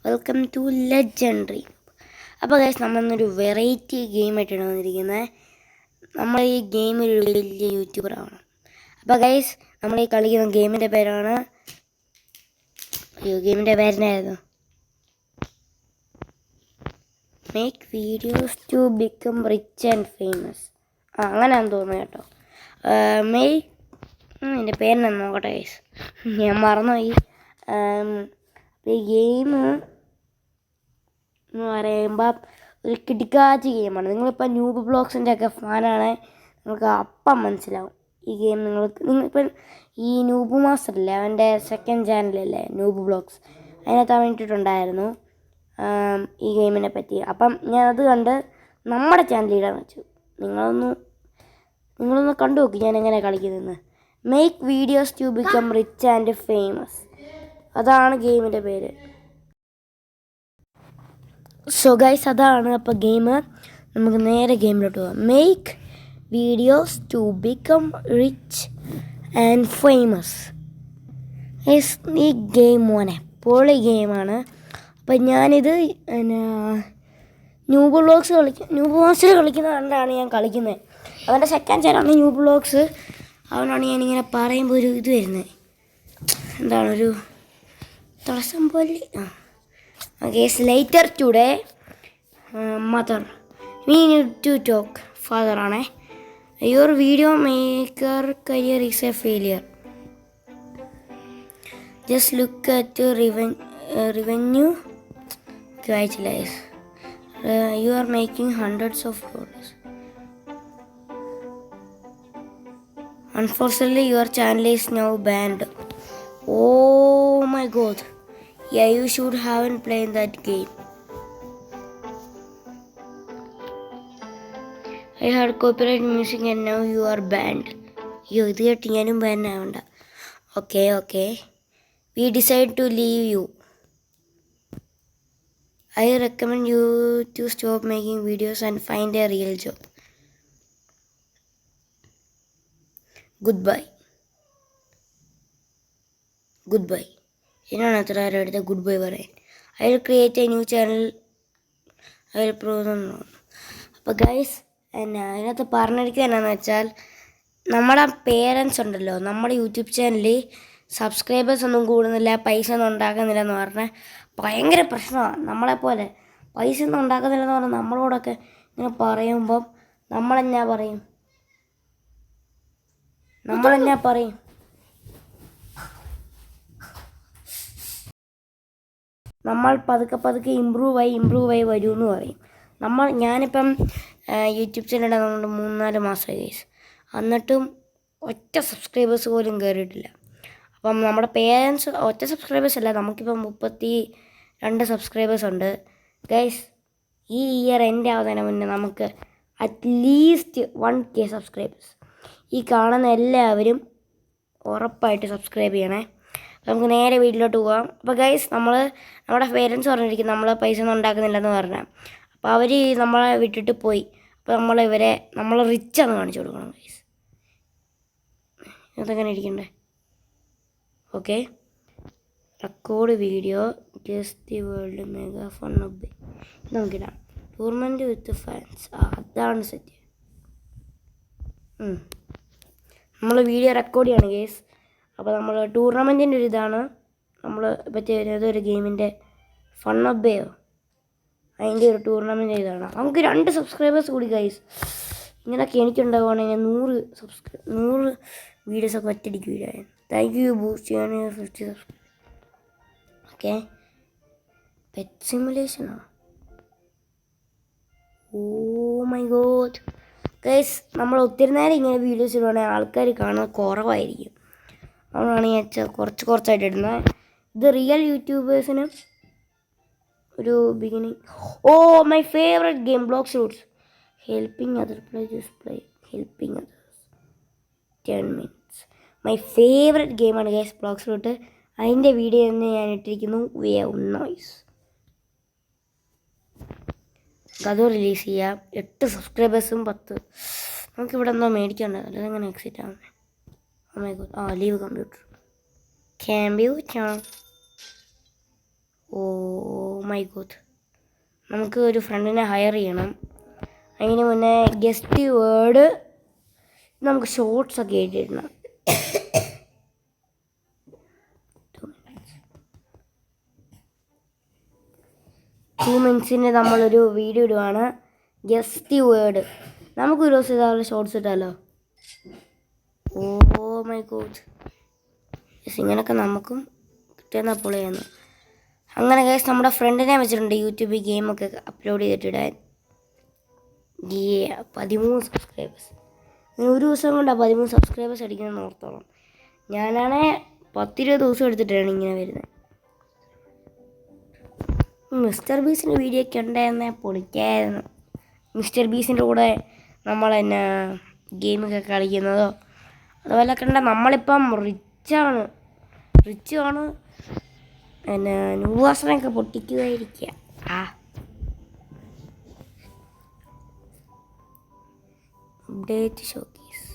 Welcome to legendary. അപ്പോൾ guys, നമ്മളൊരു variety ഗെയിമായിട്ടാണ് വന്നിരിക്കുന്നത്. നമ്മൾ ഈ ഗെയിം ഒരു വലിയ യൂട്യൂബറാണ്. അപ്പോൾ ഗൈസ്, നമ്മൾ ഈ കളിക്കുന്ന ഗെയിമിൻ്റെ പേരാണ് പേരെന്നായിരുന്നു make videos to become rich and famous. അങ്ങനെയാണെന്ന് തോന്നുന്നു കേട്ടോ. എൻ്റെ പേരെന്നാ നോക്കട്ടെ ഗൈസ്, ഞാൻ മറന്നുപോയി. ഈ ഗെയിം എന്ന് പറയുമ്പോൾ ഒരു കിടിക്കാച്ചി ഗെയിമാണ്. നിങ്ങളിപ്പോൾ ന്യൂബ് ബ്ലോഗ്സിൻ്റെ ഒക്കെ ഫാനാണ്, നിങ്ങൾക്ക് അപ്പം മനസ്സിലാവും ഈ ഗെയിം. നിങ്ങളിപ്പം ഈ ന്യൂബ് മാസ്റ്റർ അല്ലേ, അവൻ്റെ സെക്കൻഡ് ചാനലല്ലേ ന്യൂബ് ബ്ലോഗ്സ്, അതിനകത്ത് അവൻ ഇട്ടിട്ടുണ്ടായിരുന്നു ഈ ഗെയിമിനെ പറ്റി. അപ്പം ഞാനത് കണ്ട് നമ്മുടെ ചാനലിടാന്ന് വെച്ചു. നിങ്ങളൊന്ന് കണ്ടു നോക്കി ഞാൻ എങ്ങനെ കളിക്കുന്നതെന്ന്. Make videos to become rich and famous, അതാണ് ഗെയിമിൻ്റെ പേര്. സോ ഗൈസ്, അതാണ് അപ്പോൾ ഗെയിം. നമുക്ക് നേരെ ഗെയിമിലോട്ട് പോകാം. Make videos to become rich and famous. ഈ ഗെയിം മോനെ പൊളി ഗെയിമാണ്. അപ്പം ഞാനിത് ന്യൂബ് മാസ്റ്റർ കളിക്കുന്നത് കണ്ടാണ് ഞാൻ കളിക്കുന്നത്. അവൻ്റെ സെക്കൻഡ് ചാനലാണ് ന്യൂബ് ബ്ലോഗ്സ്. അതുകൊണ്ടാണ് ഞാനിങ്ങനെ പറയുമ്പോൾ ഒരു ഇത് വരുന്നത്, എന്താണ് ഒരു തടസ്സം പോലെ. Okay, later today, mother, we need to talk. Father, your video maker career is a failure. Just look at the revenue. Guys, you are making hundreds of dollars. Unfortunately, your channel is now banned. Oh my God. Yeah, you should haven't played that game. I heard copyright music and now you are banned. You idiot, ഞാനും ban ആവണ്ട. Okay. We decide to leave you. I recommend you to stop making videos and find a real job. Goodbye. എന്നാണ് അത്ര ആരും അടുത്ത good bye പറയാൻ? I will create A new channel, I will prove dum. അപ്പോൾ guys, അതിനകത്ത് പറഞ്ഞിരിക്കുക എന്നാന്ന് വെച്ചാൽ, നമ്മുടെ പേരൻസ് ഉണ്ടല്ലോ, നമ്മുടെ യൂട്യൂബ് ചാനലിൽ സബ്സ്ക്രൈബേഴ്സ് ഒന്നും കൂടുന്നില്ല, പൈസ ഒന്നും ഉണ്ടാക്കുന്നില്ല എന്ന് പറഞ്ഞാൽ ഭയങ്കര പ്രശ്നമാണ്. നമ്മളെപ്പോലെ പൈസ ഒന്നും ഉണ്ടാക്കുന്നില്ലെന്ന് പറഞ്ഞാൽ നമ്മളോടൊക്കെ ഇങ്ങനെ പറയുമ്പം നമ്മളെന്നാ പറയും? നമ്മൾ പതുക്കെ ഇമ്പ്രൂവ് ആയി വരുമെന്ന് പറയും. ഞാനിപ്പം യൂട്യൂബ് ചാനൽ ഇടാൻ 3-4 മാസമായി ഗൈസ്, എന്നിട്ടും ഒറ്റ സബ്സ്ക്രൈബേഴ്സ് പോലും കയറിയിട്ടില്ല. അപ്പം നമ്മുടെ പേരൻസ് ഒറ്റ സബ്സ്ക്രൈബേഴ്സ് അല്ല, നമുക്കിപ്പം 32 സബ്സ്ക്രൈബേഴ്സ് ഉണ്ട് ഗൈസ്. ഈ ഇയർ എൻ്റെ ആവുന്നതിന് മുന്നേ നമുക്ക് അറ്റ്ലീസ്റ്റ് 1K സബ്സ്ക്രൈബേഴ്സ്. ഈ കാണുന്ന എല്ലാവരും ഉറപ്പായിട്ട് സബ്സ്ക്രൈബ് ചെയ്യണേ. നമുക്ക് നേരെ വീട്ടിലോട്ട് പോകാം. അപ്പോൾ ഗൈസ്, നമ്മുടെ പേരൻസ് പറഞ്ഞിരിക്കും നമ്മൾ പൈസ ഒന്നും ഉണ്ടാക്കുന്നില്ലെന്ന് പറഞ്ഞാൽ. അപ്പോൾ അവർ നമ്മളെ വിട്ടിട്ട് പോയി. അപ്പോൾ നമ്മൾ റിച്ചാന്ന് കാണിച്ചു കൊടുക്കണം ഗൈസ്. ഇതെങ്ങനെ ഇരിക്കണ്ടേ? Okay, record video, just the world mega fun of ഇത് നമുക്കിടാം. ടൂർണമെൻറ്റ് വിത്ത് ഫാൻസ്, അതാണ് സെറ്റ്. നമ്മൾ വീഡിയോ റെക്കോർഡ് ചെയ്യണം ഗൈസ്. അപ്പോൾ നമ്മൾ ടൂർണമെൻറ്റിൻ്റെ ഒരു ഇതാണ് നമ്മൾ ഏതൊരു ഗെയിമിൻ്റെ ഫൺ ഓഫ് ബേയോ അതിൻ്റെ ഒരു ടൂർണമെൻറ്റ് ഇതാണ്. നമുക്ക് 2 സബ്സ്ക്രൈബേഴ്സ് കൂടി ഗൈസ്. ഇങ്ങനെയൊക്കെ എനിക്കുണ്ടാവുകയാണെങ്കിൽ 100 വീഡിയോസൊക്കെ ഒറ്റയടിക്ക് വീഡിയോ. താങ്ക് യു ബൂസ്റ്റ് ചെയ്യാൻ 50 സബ്സ്ക്രൈബ്. ഓക്കെ, പെറ്റ് സിമുലേഷനോ? ഓ മൈ ഗോഡ് ഗൈസ്, നമ്മൾ ഒത്തിരി നേരം ഇങ്ങനെ വീഡിയോസ് ഇടുവാണെങ്കിൽ ആൾക്കാർ കാണുന്നത് കുറവായിരിക്കും. അതുകൊണ്ടാണ് ഞാൻ കുറച്ചായിട്ട് ഇടുന്നത്. ഇത് റിയൽ യൂട്യൂബേഴ്സിന് ഒരു beginning. Oh my favourite game, blocks roots. Helping other play helping others 10 minutes. My favourite ഗെയിമാണ് ഗൈസ് ബ്ലോക്സ് റൂട്ട്. അതിൻ്റെ വീഡിയോ തന്നെ ഞാൻ ഇട്ടിരിക്കുന്നു. നൈസ്. അത് റിലീസ് ചെയ്യാം. 8 സബ്സ്ക്രൈബേഴ്സും 10. നമുക്കിവിടെ എന്തോ മേടിക്കണ്ടേ, അതെങ്ങനെ എക്സിറ്റ് ആവുന്നത്? Oh my God. Leave computer. Oh my God, നമുക്ക് ഒരു ഫ്രണ്ടിനെ ഹയർ ചെയ്യണം. അതിന് മുന്നേ ഗസ്റ്റ് വേർഡ് നമുക്ക് ഷോർട്സ് ഒക്കെ എഴുതിയിടണം. 2 മിനിറ്റ്സിന് നമ്മളൊരു വീഡിയോ ഇടുവാണ്. ഗസ്റ്റ് വേർഡ് നമുക്കൊരു ദിവസം ഇതാവുള്ള ഷോർട്സ് ഇട്ടാലോ? ഓ മൈ ഗോഡ്, ഇങ്ങനെയൊക്കെ നമുക്കും കിട്ടുന്ന പൊളിയാണ്. അങ്ങനെ ഗൈസ് നമ്മുടെ ഫ്രണ്ടിനെ വെച്ചിട്ടുണ്ട് യൂട്യൂബിൽ ഗെയിമൊക്കെ അപ്ലോഡ് ചെയ്തിട്ടിടാൻ. 13 സബ്സ്ക്രൈബേഴ്സ്. ഒരു ദിവസം കൊണ്ടാണ് 13 സബ്സ്ക്രൈബേഴ്സ് അടിക്കണമെന്ന് ഓർത്തോളം. ഞാനാണേ 10-20 ദിവസം എടുത്തിട്ടാണ് ഇങ്ങനെ വരുന്നത്. മിസ്റ്റർ ബീസിൻ്റെ വീഡിയോ ഒക്കെ ഉണ്ടായിരുന്നേ പൊളിക്കായിരുന്നു. മിസ്റ്റർ ബീസിൻ്റെ കൂടെ നമ്മൾ തന്നെ ഗെയിമൊക്കെ കളിക്കുന്നതോ അതുപോലെ കണ്ട നമ്മളിപ്പം റിച്ചാണ് പിന്നെ ന്യൂവാസനൊക്കെ പൊട്ടിക്കുകയായിരിക്കുക. അപ്ഡേറ്റ് ഷോക്കേസ്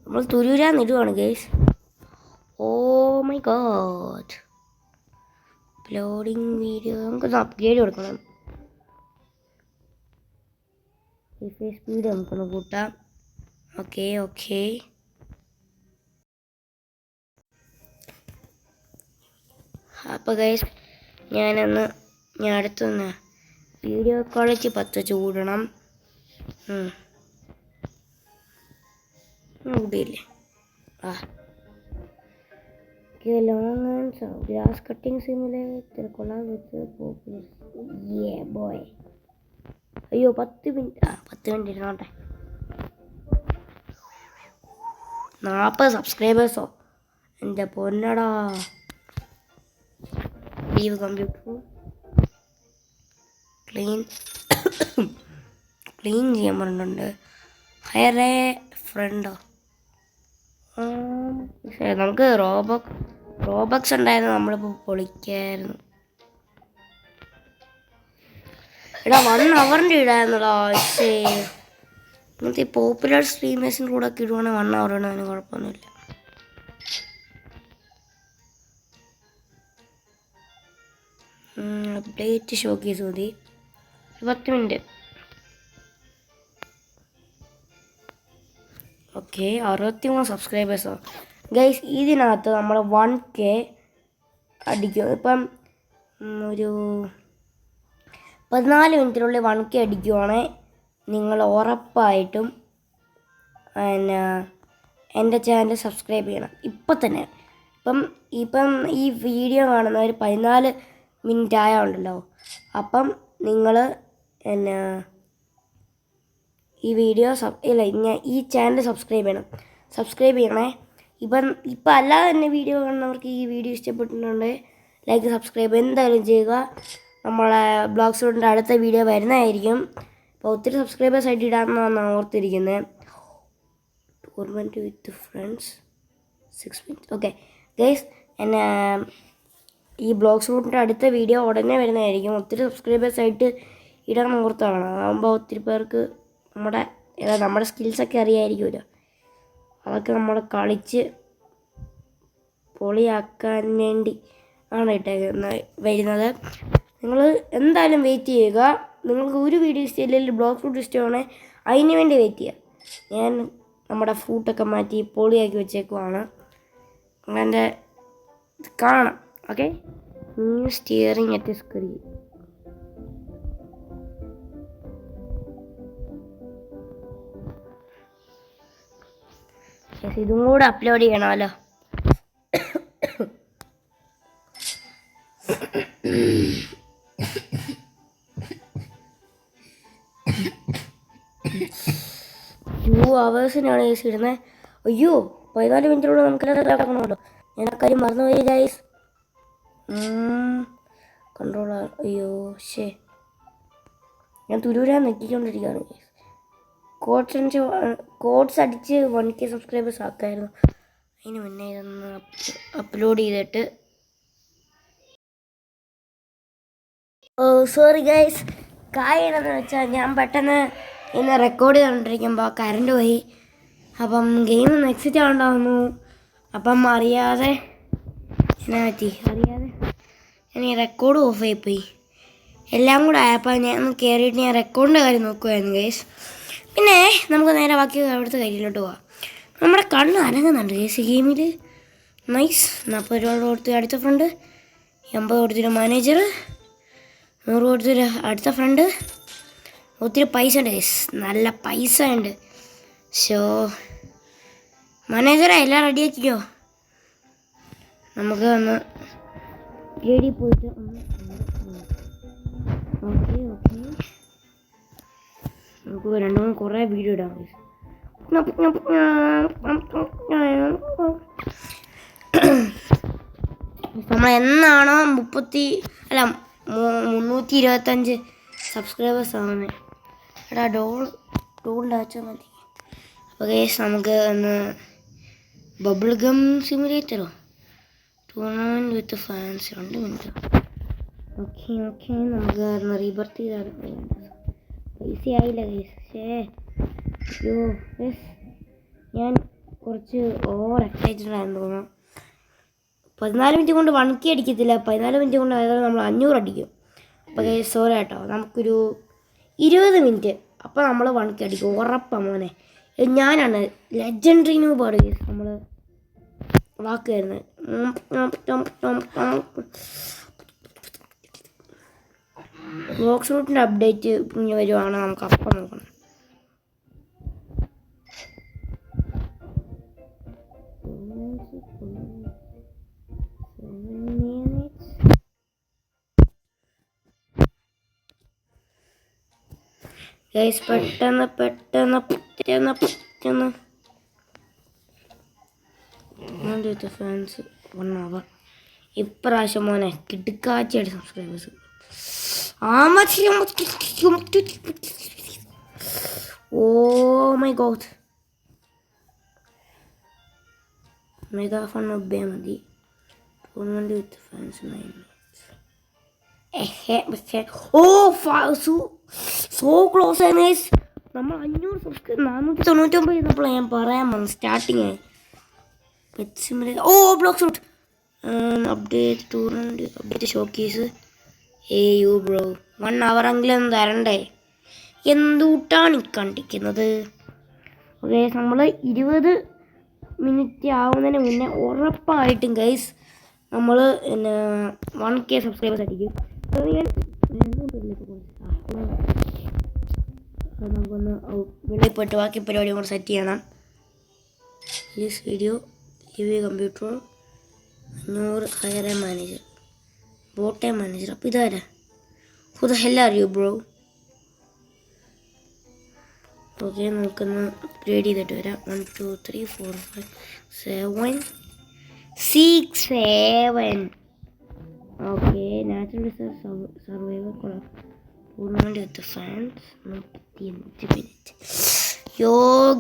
നമ്മൾ തുരൂരാന്നിടുവാണ് guys. Oh my god, uploading video നമുക്കൊന്ന് അപ്ഗ്രേഡ് കൊടുക്കണം. സ്പീഡ് നമുക്കൊന്ന് കൂട്ടാം. ഓക്കെ അപ്പോൾ ഗൈസ് ഞാൻ അടുത്തൊന്ന് വീഡിയോ ക്വാളിറ്റി 10 ചൂടണം. കൂടിയില്ലേ? Long and grass cutting simulator collab with popular boy. അയ്യോ 10 മിനിറ്റ് ഇരുന്നോട്ടെ. 40 സബ്സ്ക്രൈബേഴ്സോ എൻ്റെ പൊന്നടാ. ലീവ് കമ്പ്യൂട്ടർ ക്ലീൻ ചെയ്യാൻ പറഞ്ഞിട്ടുണ്ട്. ഹയറേ ഫ്രണ്ടോ നമുക്ക് റോബക്സ് ഉണ്ടായിരുന്നു, നമ്മളിപ്പോൾ പൊളിക്കായിരുന്നു. എടാ 1 അവറിൻ്റെ ഇടായിരുന്നടാ. ഇങ്ങനത്തെ പോപ്പുലർ സ്ട്രീമേഴ്സിൻ്റെ കൂടെ ഒക്കെ ഇടുവാണെങ്കിൽ 1 അവർ ഇടാൻ അതിന് കുഴപ്പമൊന്നുമില്ല. അപ്ഡേറ്റ് ഷോക്കേസ് മതി. 10 മിനിറ്റ്. Okay 63 സബ്സ്ക്രൈബേഴ്സോ guys. ഇതിനകത്ത് നമ്മൾ 1K അടിക്കും. ഇപ്പം ഒരു 14 മിനിറ്റിനുള്ളിൽ 1K അടിക്കുവാണെങ്കിൽ നിങ്ങൾ ഉറപ്പായിട്ടും പിന്നെ എൻ്റെ ചാനൽ സബ്സ്ക്രൈബ് ചെയ്യണം ഇപ്പം തന്നെ. ഇപ്പം ഈ വീഡിയോ കാണുന്നവർ 14 മിനിറ്റ് ആയതുണ്ടല്ലോ. അപ്പം നിങ്ങൾ പിന്നെ ഈ വീഡിയോ ഈ ചാനൽ സബ്സ്ക്രൈബ് ചെയ്യണേ. ഇപ്പം അല്ലാതെ തന്നെ വീഡിയോ കാണുന്നവർക്ക് ഈ വീഡിയോ ഇഷ്ടപ്പെട്ടിട്ടുണ്ടെങ്കിൽ ലൈക്ക് സബ്സ്ക്രൈബ് എന്തായാലും ചെയ്യുക. നമ്മളെ ബ്ലോഗ് സ്റ്റുഡിൻ്റെ അടുത്ത വീഡിയോ വരുന്നതായിരിക്കും. അപ്പോൾ ഒത്തിരി സബ്സ്ക്രൈബേഴ്സ് ആയിട്ട് ഇടാമെന്നാണ് ഓർത്തിരിക്കുന്നത്. Tournament with friends 6 minute. Okay guys, ഈ ബ്ലോഗ് സ്റ്റുഡിൻ്റെ അടുത്ത വീഡിയോ ഉടനെ വരുന്നതായിരിക്കും. ഒത്തിരി സബ്സ്ക്രൈബേഴ്സ് ആയിട്ട് ഇടാൻ ഓർത്താണ്. അതാകുമ്പോൾ ഒത്തിരി പേർക്ക് നമ്മുടെ സ്കിൽസൊക്കെ അറിയാമായിരിക്കുമല്ലോ. അതൊക്കെ നമ്മൾ കളിച്ച് പൊളിയാക്കാൻ വേണ്ടി ആണ് വരുന്നത്. നിങ്ങൾ എന്തായാലും വെയിറ്റ് ചെയ്യുക. നിങ്ങൾക്ക് ഒരു വീഡിയോ ഇഷ്ടമില്ലെങ്കിൽ ബ്ലോഗ് ഫ്രൂട്ട് ഇഷ്ടമാണെങ്കിൽ അതിന് വേണ്ടി വെയിറ്റ് ചെയ്യുക. ഞാൻ നമ്മുടെ ഫ്രൂട്ടൊക്കെ മാറ്റി പൊളിയാക്കി വെച്ചേക്കുവാണ്. അങ്ങനെ കാണാം. Okay, new steering at screen. ഇതും കൂടെ അപ്ലോഡ് ചെയ്യണമല്ലോ. അവേഴ്സിനാണ് ഗൈസ് ഇടുന്നത്. അയ്യോ 14 മിനിറ്റിലൂടെ നമുക്കെല്ലാം നടക്കണമല്ലോ. ഞാൻ ആ കാര്യം മറന്നുപോയി ഗൈസ്. കൺട്രോൾ. അയ്യോ ഞാൻ തുരൂരാൻ നെക്കിക്കൊണ്ടിരിക്കുകയാണ് ഗൈസ്. കോഡ്സ് അടിച്ച് 1K സബ്സ്ക്രൈബേഴ്സ് ആക്കായിരുന്നു. അതിന് മുന്നേ ഇതൊന്ന് അപ്ലോഡ് ചെയ്തിട്ട്. സോറി ഗൈസ്, കാര്യമെന്ന് വെച്ചാൽ ഞാൻ പെട്ടെന്ന് ഇന്ന് റെക്കോർഡ് ചെയ്തുകൊണ്ടിരിക്കുമ്പോൾ കറണ്ട് പോയി. അപ്പം ഗെയിം ഒന്ന് എക്സിറ്റ് ആവുണ്ടാവുന്നു. അപ്പം അറിയാതെ ഞാൻ ഈ റെക്കോർഡ് ഓഫ് ആയിപ്പോയി. എല്ലാം കൂടെ ആയപ്പോൾ ഞാൻ കയറിയിട്ട് ഞാൻ റെക്കോർഡിൻ്റെ കാര്യം നോക്കുമായിരുന്നു ഗൈസ്. പിന്നെ നമുക്ക് നേരെ ബാക്കി അവിടുത്തെ കാര്യത്തിലോട്ട് പോവാം. നമ്മുടെ കണ്ണ് അനങ്ങുന്നുണ്ട് ഗൈസ് ഗെയിമിൽ. നൈസ്. 40 രൂപ കൊടുത്ത് അടുത്ത ഫ്രണ്ട്, 80 കൊടുത്തൊരു മാനേജർ, 100 കൊടുത്തൊരു അടുത്ത ഫ്രണ്ട്. ഒത്തിരി പൈസ ഉണ്ട് ഗൈസ്, നല്ല പൈസ ഉണ്ട്. ഷോ മാനേജറെ എല്ലാം റെഡിയാക്കിക്കോ. നമുക്ക് ഒന്ന് ഗേഡിൽ പോയിട്ട് ഓക്കെ നമുക്ക് 2-3 കുറേ വീഡിയോ ഇടാം ഗൈസ്. നമ്മൾ എന്നാണോ 325 സബ്സ്ക്രൈബേഴ്സ് ആവുന്നത്, എടാ ഡോളിൻ്റെ ആച്ചാൽ മതി. അപ്പോൾ ഗൈസ് നമുക്ക് ഒന്ന് bubble gum സിമുലേറ്ററോ tournament with fans 2 minute. Okay നമുക്ക് റീബർത്ത് ചെയ്താൽ പൈസ ആയില്ല ഗൈസ്. അയ്യോ ഗൈസ്, ഞാൻ കുറച്ച് ഓവർ എക്സൈറ്റഡ് ആണെന്ന് തോന്നുന്നു. 14 മിനിറ്റ് കൊണ്ട് 1K അടിക്കത്തില്ല, 14 മിനിറ്റ് കൊണ്ട് അതായത് നമ്മൾ 500 അടിക്കും. അപ്പോൾ ഗൈസ് സോറി കേട്ടോ, നമുക്കൊരു 20 മിനിറ്റ് അപ്പോൾ നമ്മൾ 1K അടിക്കും ഉറപ്പാണ് മോനെ. ഞാനാണ് ലെജൻഡറി ന്യൂബാണ് ഗൈസ്. നമ്മൾ വാക്കുമായിരുന്നു ബോക്സ് റൂട്ടിൻ്റെ അപ്ഡേറ്റ് ഇനി വരുവാണ്, നമുക്ക് അപ്പം നോക്കണം. ഗൈസ് പെട്ടെന്ന് ഫാൻസ് 1 അവർ. ഇപ്രാവശ്യം മോനെ കിടുക്കാച്ചയായിട്ട് subscribers. Oh my god, mega fun ഒബ്ബേ മതി. Tournament with fans 9 minutes. So close ആണ് ഗൈസ്. നമ്മൾ 500 സബ്സ്ക്രൈബ് 499 ചെയ്തപ്പോൾ ഞാൻ പറയാൻ വന്നു starting. Block shoot update tournament update showcase. Bro 1 അവറെങ്കിലും തരണ്ടേ? എന്തുട്ടാണ് ഈ കണ്ടിരിക്കുന്നത്? ഓക്കെ നമ്മൾ 20 മിനിറ്റ് ആവുന്നതിന് മുന്നേ ഉറപ്പായിട്ടും ഗൈസ് നമ്മൾ പിന്നെ 1K സബ്സ്ക്രൈബേഴ്സ് അടിക്കും. നമുക്കൊന്ന് വെളിയിൽ പോയിട്ട് ബാക്കി പരിപാടിയും കൂടെ സെറ്റ് ചെയ്യണം. This video live computer 500 higher manager ബോട്ടെ മാനേജർ. അപ്പോൾ ഇതാരാ? Who the hell are you bro? Okay നമുക്കൊന്ന് അപ്ഗ്രേഡ് ചെയ്തിട്ട് വരാം. 1 2 3 4 5 7 6 7. Okay natural reserve survivor tournament with fans 35 minute.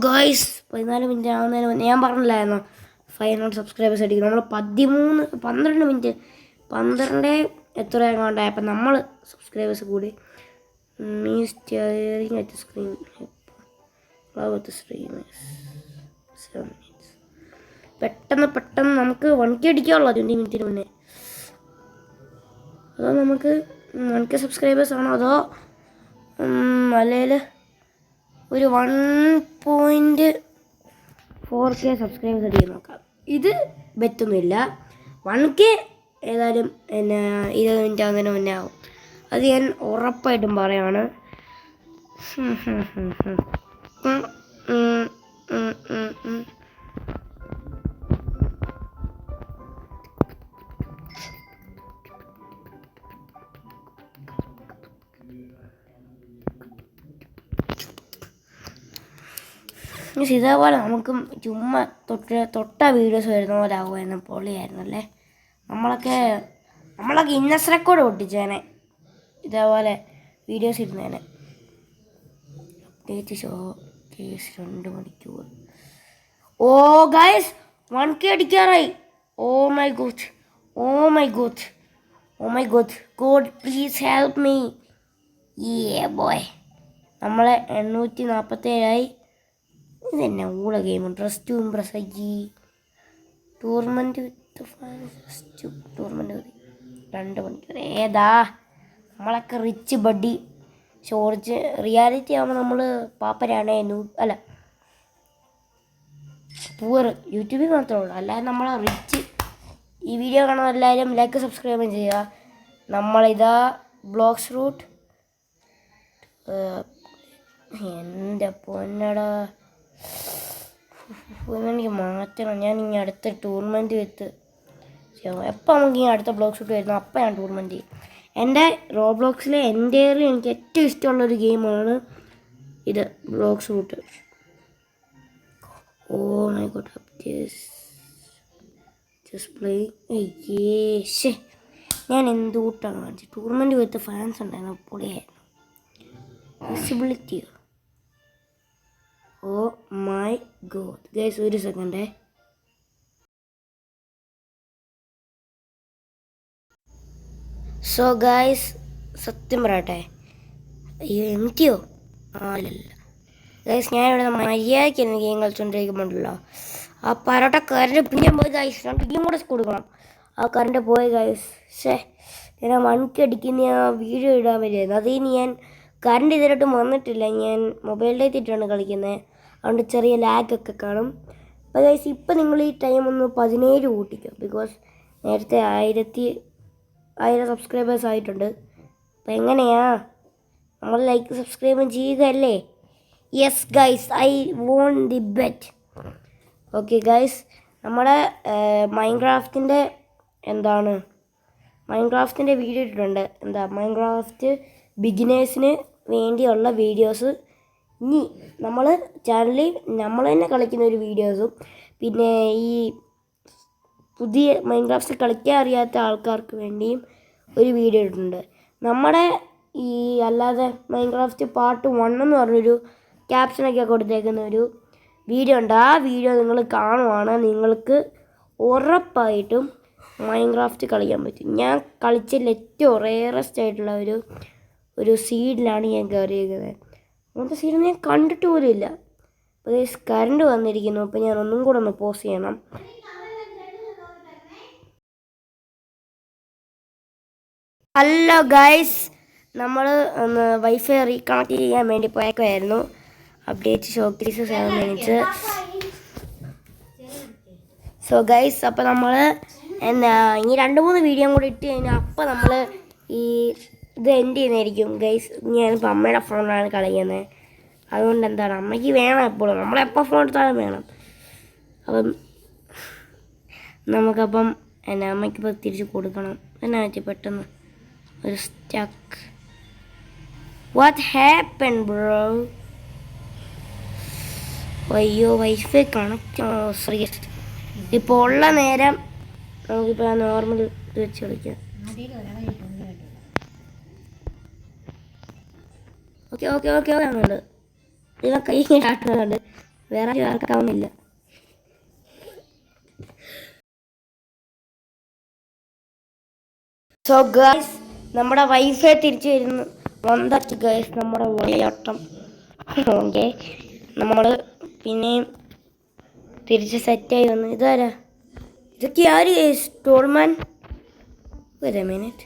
Guys 14 minute ആവുന്നതിന് മുന്നേ ഞാൻ പറഞ്ഞില്ലായിരുന്നു 500 സബ്സ്ക്രൈബേഴ്സ് അടിക്കും. നമ്മൾ 12 മിനിറ്റ് 12 എത്ര എങ്ങാണ്ടായപ്പോൾ നമ്മൾ സബ്സ്ക്രൈബേഴ്സ് കൂടി. മീ സ്റ്റിയറിംഗ് അറ്റ് സ്ക്രീൻ പെട്ടെന്ന് നമുക്ക് 1K അടിക്കാനുള്ളൂ 20 മിനിറ്റിന് മുന്നേ. അതോ നമുക്ക് 1K സബ്സ്ക്രൈബേഴ്സ് ആണോ അതോ അല്ലെങ്കിൽ ഒരു 1.4K സബ്സ്ക്രൈബേഴ്സ് അടിക്കാൻ നോക്കാം. ഇത് ബെറ്റൊന്നുമില്ല. 1K ഏതായാലും പിന്നെ 20 മിനിറ്റ് ആവുന്നതിന് മുന്നേ ആവും, അത് ഞാൻ ഉറപ്പായിട്ടും പറയാണ്. ഇതേപോലെ നമുക്കും ചുമ്മാ തൊട്ട വീഡിയോസ് വരുന്ന പോലെ ആകുമായിരുന്നു, പൊളിയായിരുന്നല്ലേ. നമ്മളൊക്കെ ഇന്നസ് റെക്കോർഡ് പൊട്ടിച്ചേനെ ഇതേപോലെ വീഡിയോസ് ഇടുന്നേനെ. അപ്ഡേറ്റ് ഷോ കേസ് 2 മണിക്കൂർ. ഗൈസ് 1K അടിക്കാറായി. Oh my god god please help me. Boy നമ്മളെ 847 ഇതെന്നെ ഊള game. Dress to impress tournament with tournament മതി. 2 മണിക്കൂർ ഏതാ നമ്മളൊക്കെ റിച്ച് ബഡി ഷോർട്സ് റിയാലിറ്റി ആകുമ്പോൾ നമ്മൾ പാപ്പരാണേ അല്ല പൂവർ യൂട്യൂബിൽ മാത്രമേ ഉള്ളൂ. അല്ലാതെ നമ്മൾ റിച്ച്. ഈ വീഡിയോ കാണുന്ന എല്ലാവരും ലൈക്ക് സബ്സ്ക്രൈബ് ചെയ്യുക. നമ്മളിതാ ബ്ലോഗ്സ് റൂട്ട് എൻ്റെ പൊന്നടാ എനിക്ക് മാറ്റണം. ഞാൻ ഇനി അടുത്ത ടൂർണമെൻറ്റ് വെച്ച് എപ്പോൾ നമുക്ക് ഈ അടുത്ത ബ്ലോഗ് ഷൂട്ട് വരുന്നു അപ്പം ഞാൻ ടൂർണമെൻറ്റ് ചെയ്യും. എൻ്റെ റോബ്ലോക്സിലെ എൻ്റെ എനിക്ക് ഏറ്റവും ഇഷ്ടമുള്ളൊരു ഗെയിമാണ് ഇത് blog shoot. Oh my god just play. ശേ ഞാൻ എന്തുകൂട്ടാണ് കാണിച്ചത്. ടൂർണമെൻറ്റ് പോയിട്ട് ഫാൻസ് ഉണ്ടായിരുന്നു പൊളിയായിരുന്നു. Visibility. Oh my god guys ഒരു സെക്കൻഡേ. സോ ഗൈസ് സത്യം പറയട്ടെ. അയ്യോ എംറ്റിയോ അല്ലല്ല ഗൈസ് ഞാനിവിടെ മര്യാദയ്ക്ക് എനിക്ക് ഗെയിം കളിച്ചുകൊണ്ടിരിക്കുമ്പോണ്ടല്ലോ ആ പരോട്ട കറണ്ട് പിന്നെ പോയി ഗൈസ്. രണ്ട് ഗെയിം കൂടെ കൊടുക്കണം. ആ കറണ്ട് പോയി ഗൈസ്. ഞാൻ മണിക്കടിക്കുന്ന ആ വീഡിയോ ഇടാൻ പറ്റിയായിരുന്നു. അതിന് ഞാൻ കറണ്ട് ഇതിലോട്ടും വന്നിട്ടില്ല. ഞാൻ മൊബൈലിൽ എത്തിയിട്ടാണ് കളിക്കുന്നത്. അതുകൊണ്ട് ചെറിയ ലാഗൊക്കെ കാണും. അപ്പോൾ ഗൈസ് ഇപ്പം നിങ്ങൾ ഈ ടൈം ഒന്ന് 17 കൂട്ടിക്കും. ബിക്കോസ് നേരത്തെ 1000 സബ്സ്ക്രൈബേഴ്സ് ആയിട്ടുണ്ട്. അപ്പോൾ എങ്ങനെയാ നമ്മൾ ലൈക്ക് സബ്സ്ക്രൈബും ചെയ്യുക അല്ലേ? Yes guys I won the bet. Okay guys നമ്മുടെ മൈൻക്രാഫ്റ്റിൻ്റെ വീഡിയോ ഇട്ടിട്ടുണ്ട്. മൈൻക്രാഫ്റ്റ് ബിഗിനേഴ്സിന് വേണ്ടിയുള്ള വീഡിയോസ്. ഇനി നമ്മൾ ചാനലിൽ നമ്മൾ തന്നെ കളിക്കുന്ന ഒരു വീഡിയോസും പിന്നെ ഈ പുതിയ മൈൻക്രാഫ്റ്റ് കളിക്കാൻ അറിയാത്ത ആൾക്കാർക്ക് വേണ്ടിയും ഒരു വീഡിയോ ഇട്ടിട്ടുണ്ട്. നമ്മുടെ ഈ അല്ലാതെ മൈൻക്രാഫ്റ്റ് പാർട്ട് 1 എന്ന് പറഞ്ഞൊരു ക്യാപ്ഷനൊക്കെ കൊടുത്തേക്കുന്ന ഒരു വീഡിയോ ഉണ്ട്. ആ വീഡിയോ നിങ്ങൾ കാണുവാണ് നിങ്ങൾക്ക് ഉറപ്പായിട്ടും മൈൻക്രാഫ്റ്റ് കളിക്കാൻ പറ്റും. ഞാൻ കളിച്ചതിൽ ഏറ്റവും റെയറസ്റ്റ് ആയിട്ടുള്ള ഒരു സീഡിലാണ് ഞാൻ കയറിയിരിക്കുന്നത്. അങ്ങനത്തെ സീഡൊന്നും ഞാൻ കണ്ടിട്ട് പോലും ഇല്ല. അപ്പോൾ കറണ്ട് വന്നിരിക്കുന്നു. അപ്പോൾ ഞാൻ ഒന്നും കൂടെ ഒന്ന് പോസ് ചെയ്യണം. ഹലോ ഗൈസ് നമ്മൾ ഒന്ന് വൈഫൈ റീകണക്ട് ചെയ്യാൻ വേണ്ടി പോയേക്കുമായിരുന്നു. Update showcase 7 minutes. So guys അപ്പോൾ നമ്മൾ ഇനി 2-3 വീഡിയോ കൂടി ഇട്ട് കഴിഞ്ഞാൽ അപ്പോൾ നമ്മൾ ഇത് എൻഡ് ചെയ്യുന്നതായിരിക്കും ഗൈസ്. ഞാനിപ്പോൾ അമ്മയുടെ ഫോണിലാണ് കളിക്കുന്നത്. അതുകൊണ്ട് അമ്മയ്ക്ക് വേണം എപ്പോഴും. നമ്മളെപ്പോൾ ഫോൺ എടുത്താലും വേണം. അപ്പം നമുക്കപ്പം അമ്മയ്ക്കിപ്പോൾ തിരിച്ച് കൊടുക്കണം. എന്നാ പറ്റി പെട്ടെന്ന് ഒരു സ്റ്റക്ക്. What happen bro? അയ്യോ വൈഫൈ കണക്ട് സീരിയസ്. ഇപ്പോൾ ഉള്ള നേരം നമുക്കിപ്പോൾ നോർമൽ ഇത് വെച്ച് കളിക്കാം. ഓക്കെ ആവുന്നുണ്ട്. ഇവ കൈ ആട്ടുന്നുണ്ട്. വേറെ ആർക്കാവുന്നില്ല. സോ ഗൈസ് നമ്മുടെ വൈഫൈ തിരിച്ചു വരുന്നു. വന്നിട്ട് ഗൈസ് നമ്മുടെ വിളയാട്ടം. ഓക്കെ നമ്മൾ പിന്നെയും തിരിച്ച് സെറ്റായി വന്നു. ഇതാരാ? ഇതൊക്കെ ആര് ഗൈസ്? ടോൾമാൻ. ഒരു മിനിറ്റ്.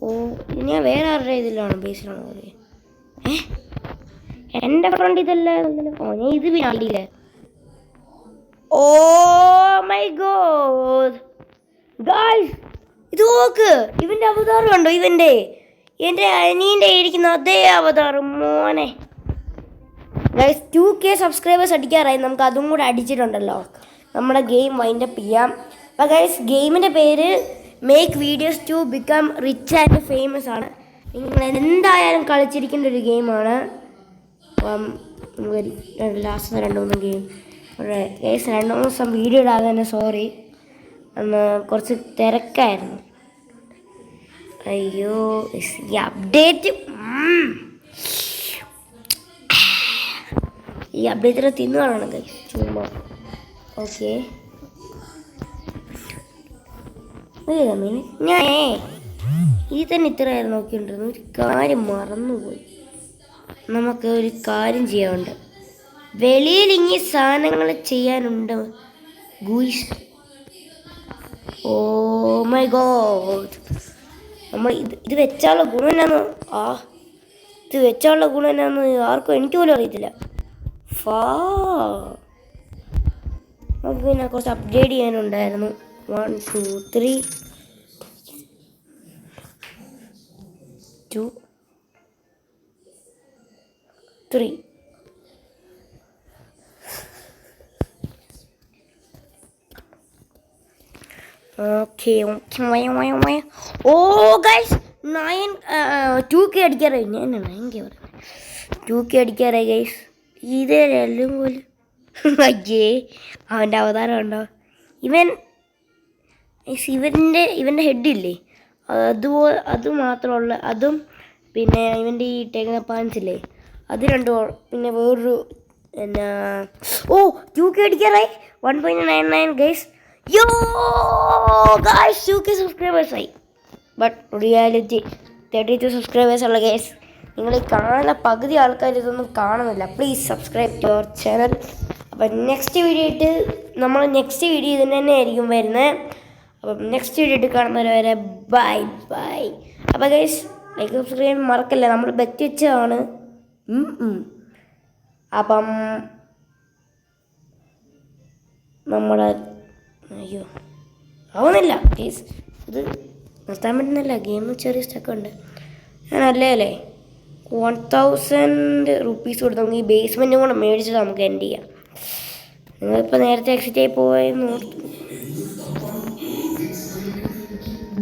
ഓ ഞാൻ വേറെ ആരുടെ ഇതിലാണ് ബേസിലാണ് പറയുക. എൻ്റെ ഫ്രണ്ട് ഇതല്ലേ? ഓ ഞാൻ ഇത് പിന്നില്ലേ? ഓ മൈ ഗോഡ് ഗൈസ് ഇത് നോക്ക്. ഇവൻ്റെ അവതാരം ഉണ്ടോ? എൻ്റെ അനിയൻ്റെ ഇരിക്കുന്ന അതേ അവതാരം മോനെ. ഗൈസ് 2K സബ്സ്ക്രൈബേഴ്സ് അടിക്കാറായി. നമുക്ക് അതും കൂടെ അടിച്ചിട്ടുണ്ടല്ലോ. നമ്മുടെ ഗെയിം വൈൻഡപ്പ് ചെയ്യാം. അപ്പോൾ ഗൈസ് ഗെയിമിൻ്റെ പേര് make videos to become rich and famous ആണ്. നിങ്ങൾ എന്തായാലും കളിച്ചിരിക്കേണ്ട ഒരു ഗെയിമാണ്. ലാസ്റ്റ് 2-3 ഗെയിം ഗൈസ് 2-3 ദിവസം വീഡിയോ ഇടാതെ തന്നെ സോറി. അന്ന് കുറച്ച് തിരക്കായിരുന്നു. അയ്യോ ഈ അപ്ഡേറ്റിൽ തിന്നു കാണണം ഗൈസ് ചുമ്മാ. ഓക്കെ ഞാൻ ഇത് തന്നെ ഇത്രയായിരുന്നു നോക്കിയിട്ടുണ്ടായിരുന്നു. ഒരു കാര്യം മറന്നുപോയി. നമുക്ക് ഒരു കാര്യം ചെയ്യാനുണ്ട്. വെളിയിൽ ഇങ്ങനെ സാധനങ്ങൾ ചെയ്യാനുണ്ട് ഗൂയിസ്. Oh my God. നമ്മൾ ഇത് വെച്ചാലുള്ള ഗുണം എന്നാന്ന് ഇത് വെച്ചാലുള്ള ഗുണം എന്നാന്ന് ആർക്കും എനിക്ക് പോലും അറിയത്തില്ല. നമുക്ക് പിന്നെ കുറച്ച് അപ്ഗ്രേഡ് ചെയ്യാനുണ്ടായിരുന്നു. 1 2 3 2 3. ഓക്കെ ഓ ഗൈസ് 2K അടിക്കാറായി. ഞാൻ 9K പറയുന്നത് 2K അടിക്കാറായി ഗൈസ്. ഇതേ എല്ലാം പോലെ അയ്യേ അവൻ്റെ അവതാരം ഉണ്ടോ? ഇവൻ്റെ ഹെഡില്ലേ അത് മാത്രമുള്ള അതും പിന്നെ ഇവൻ്റെ ഈ ഇട്ടേക്കുന്ന പാൻസ് ഇല്ലേ അത് രണ്ടും പിന്നെ വേറൊരു എന്നാ 2K അടിക്കാറായി. 1.99 guys. Yo guys 2K subscribers ആയി. ബട്ട് റിയാലിറ്റി 32 സബ്സ്ക്രൈബേഴ്സ് ഉള്ള ഗൈസ്. നിങ്ങൾ ഈ കാണുന്ന പകുതി ആൾക്കാർ ഇതൊന്നും കാണുന്നില്ല. Please subscribe to our channel. അപ്പം നെക്സ്റ്റ് വീഡിയോ ഇത് തന്നെ ആയിരിക്കും വരുന്നത്. അപ്പം നെക്സ്റ്റ് വീഡിയോ ഇട്ട് കാണുന്നവരെ ബൈ ബൈ. അപ്പം ഗൈസ് ലൈക്ക് സബ്സ്ക്രൈബ് മറക്കല്ല. നമ്മൾ ബെറ്റ് വെച്ചതാണ്. അപ്പം നമ്മുടെ അയ്യോ ആവുന്നില്ല പ്ലീസ്. ഇത് നിർത്താൻ പറ്റുന്നില്ല. ഗെയിം ചെറിയ സ്റ്റക്കുണ്ട്. ഞാൻ അല്ലേ 1000 റുപ്പീസ് കൊടുത്ത് നമുക്ക് ഈ ബേസ്മെൻറ്റും കൂടെ മേടിച്ചിട്ട് നമുക്ക് എൻഡ് ചെയ്യാം. നിങ്ങളിപ്പോൾ നേരത്തെ എക്സിറ്റ് ആയി പോയെന്ന് ഓർത്തു.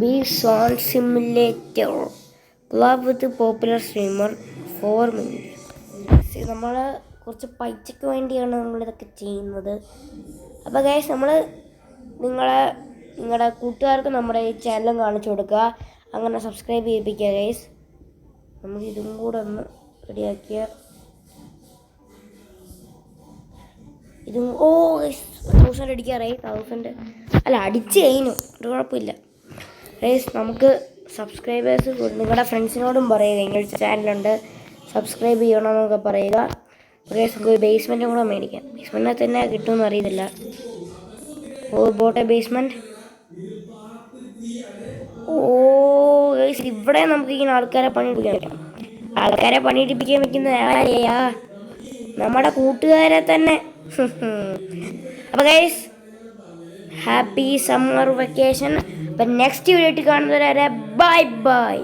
ബി സോൺ സിമുലേറ്റർ ക്ലബ് വിത്ത് പോപ്പുലർ സ്ട്രീമർ 4 മിനിറ്റ്. നമ്മൾ കുറച്ച് പൈസയ്ക്ക് വേണ്ടിയാണ് നമ്മളിതൊക്കെ ചെയ്യുന്നത്. അപ്പോൾ ഗൈസ് നമ്മൾ നിങ്ങളുടെ കൂട്ടുകാർക്ക് നമ്മുടെ ഈ ചാനലും കാണിച്ചു കൊടുക്കുക. അങ്ങനെ സബ്സ്ക്രൈബ് ചെയ്യിപ്പിക്കുക ഗൈസ്. നമുക്ക് ഇതും കൂടെ ഒന്ന് റെഡിയാക്കിയ ഇതും 1000 അടിക്കാറായി. 1000 അല്ല അടിച്ച് കഴിഞ്ഞു. ഒരു കുഴപ്പമില്ല ഗൈസ്. നമുക്ക് സബ്സ്ക്രൈബേഴ്സ് നിങ്ങളുടെ ഫ്രണ്ട്സിനോടും പറയുക ഇങ്ങനെ ചാനലുണ്ട് സബ്സ്ക്രൈബ് ചെയ്യണമെന്നൊക്കെ പറയുക. ഗൈസ് നമുക്ക് ബേസ്മെൻറ്റും കൂടെ മേടിക്കാം. ബേസ്മെൻറ്റിനെ തന്നെ കിട്ടുമെന്ന് അറിയത്തില്ല. ബോട്ടെ ബേസ്മെൻറ്റ്. ഗൈസ് ഇവിടെ നമുക്ക് ഇങ്ങനെ ആൾക്കാരെ പണിയെടുപ്പിക്കാൻ പറ്റും. ആൾക്കാരെ പണിയെടുപ്പിക്കാൻ പറ്റുന്ന ആരെയാ? നമ്മുടെ കൂട്ടുകാരെ തന്നെ. അപ്പോൾ ഗൈസ് ഹാപ്പി സമ്മർ വെക്കേഷൻ. അപ്പം നെക്സ്റ്റ് വീഡിയോ ആയിട്ട് കാണുന്നവരെ ബൈ ബൈ.